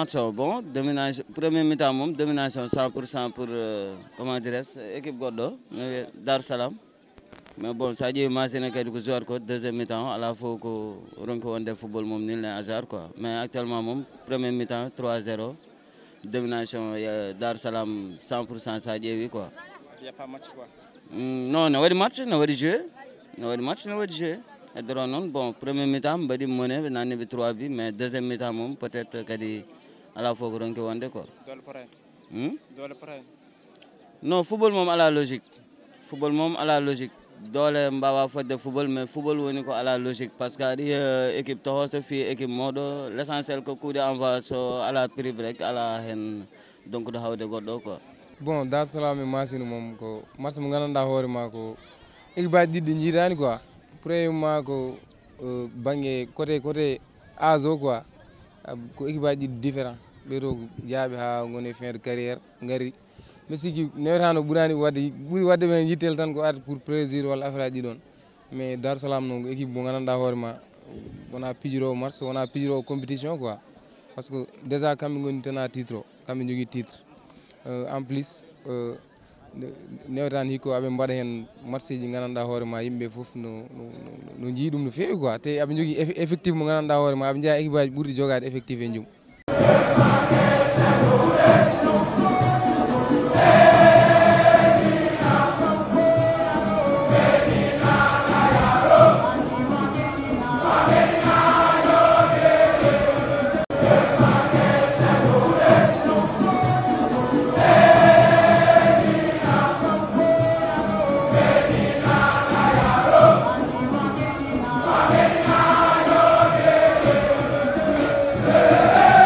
match bon domination premier mi-temps moom domination 100% pour comment dirais-je équipe Goɗɗo Dar Salam mais bon sa ƴeewi machine kadi ko joueur ko deuxième mi-temps ala fof ko ronki wonde football moom nul et hasard quoi mais actuellement moom premier mi-temps 3-0 domination Dar Salam 100% sa ƴeewi quoi. Il y a pas match quoi. Non no waɗi match no waɗi joué e doro noon bon premier mi-temps mbaɗi mené ɓe nanni ɓe 3 buts mais deuxième mi-temps moom peut être kadi ala fof ko ronki wonde quoi. Doole pare. Non football moom ala logique doole mbawa fodde football mais football woni ko ala logique par ce que aɗa yiya équipe toho so fi équipe moɗo l' essentiel ko coup de envoi so ala prive rek ala hen donc ɗo hawde goɗɗo quoi. Bon Dar Salam e Masina moom ko match mo gandanɗa hoore ma ko équipe aji ɗiɗɗi jiitani quoi premièrement ko banggue côté âge o quoi ko équipe aji ɗiɗi différent ɓeeɗo jaaɓe ha goni fin de carrière gari mi sikki newetano ɓuuri wadde men yittel tan ko arde pour plaisir walla affaire aji ɗon mais Dar Salam noon ko équipe mo gandanɗa hoore ma wona pijirowo match wona pijirowo compétition quoi par ce que déjà kamɓe goni tena titre o kamɓe jogui titre en plus newetani hikko aɓe mbaɗa hen match ji gandanɗa hoore ma yimɓe foof no jii ɗum no fewi quoi te aɓe jogui effectif mo gandanɗa hoore ma aɓe jeeya équipe aji ɓuurɗi jogade effectif e jum. Yeah.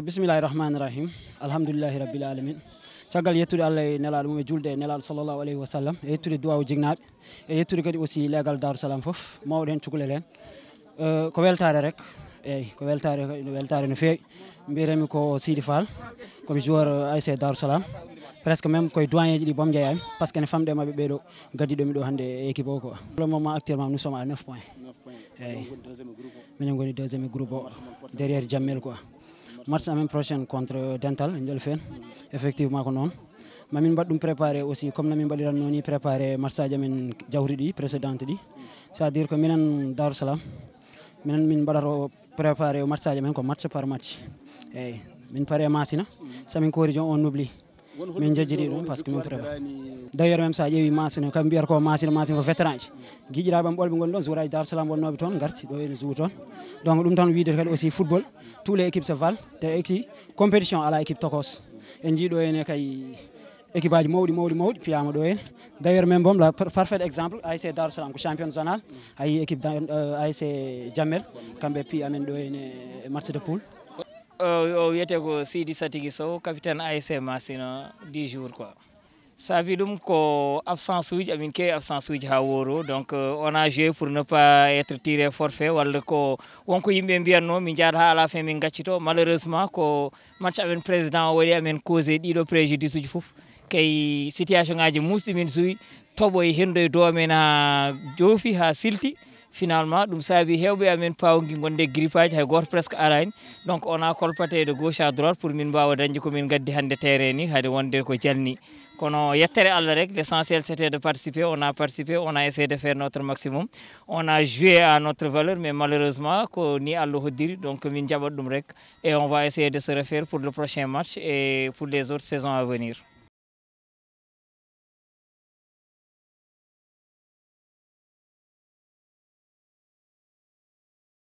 Bismillahirrahmanirrahim. Alhamdulillahi rabbil alamin. Caggal yettude Allah e nelaɗo mum e julde e nelaɗo sallallahu alayhi wa sallam e yettude duwaw jignaɓe e yettude kadi aussi legal Darou Salam fof mawɗo hen cukalel hen ko weltare rek eyyi ko weltare no fewi mbiyatemi ko Sidi Fall komi joueur ASC Darou Salam presque même koye doyen ji ɗi boom jeeyami par ce que ne famɗe mabɓe ɓeɗo gaddiɗomi ɗo hande e équipe o quoi. Pour le moment actuellement nous sommes à 9 points eyyi minen goni deuxiéme groupe o derrière Jammel quoi. Match semaine prochaine contre Dental Ndiolfen effectivement ko non mamin mbaɗɗum préparé aussi comme namin mbaɗiranno ni préparé match aji amen jawri ɗi précédente ɗi c'est à dire que minen Darou Salam minen min mbaɗato préparé o match aji amen ko match par match eyyi min paari masina samin koori jon on oublie min jejjiri ɗum par ce que min préparé d'ailleurs même sa ƴeewi masina kam mbiyata ko masina ko vétéran ji guiƴiraɓe am ɓolɓe goni ɗon jour aji Darou Salam wonnoɓe toon garti ɗo ene joue toon donc ɗum tan wiide kadi aussi football tous les équipes se valent te aussi compétition ala équipe tokos en jiiɗo ene kay équipe aji mawɗi piyama ɗo hen d'ailleurs même bom la parfait exemple ASC Darou Salam ko champion zonal ayi équipe ASC Jammel kamɓe pi amen ɗo ene match de poule. O wiyete ko Sidi Satigi Sow capitaine ASC Masina 10 jours quoi. Sabi ɗum ko absence uji amin kewi absence uji ha woro donc on a joué pour ne pas être tiré forfait walla ko wonko yimɓe mbiyanno min jaada ha à la fin min gaccito malheureusement ko match amen président o waɗi amen causé ɗiɗo préjudice uji foof kay situation ngaji musɗi min suwi toɓoye hendoye dow men ha joofi ha silti finalement ɗum saabi hewɓe amen pawgui gonde grippe aji hay goto presque arani donc on a colpaté de gauche à droite pour min mbawa dañde komin gaddi hande terrain ni hade wonde ko jalni kono yettere Allah rek l'essentiel c'était de participer, on a essayé de faire notre maximum, on a joué à notre valeur mais malheureusement ko ni Allah hoddiri donc min jaɓat ɗum rek et on va essayer de se refaire pour le prochain match et pour les autres saisons à venir.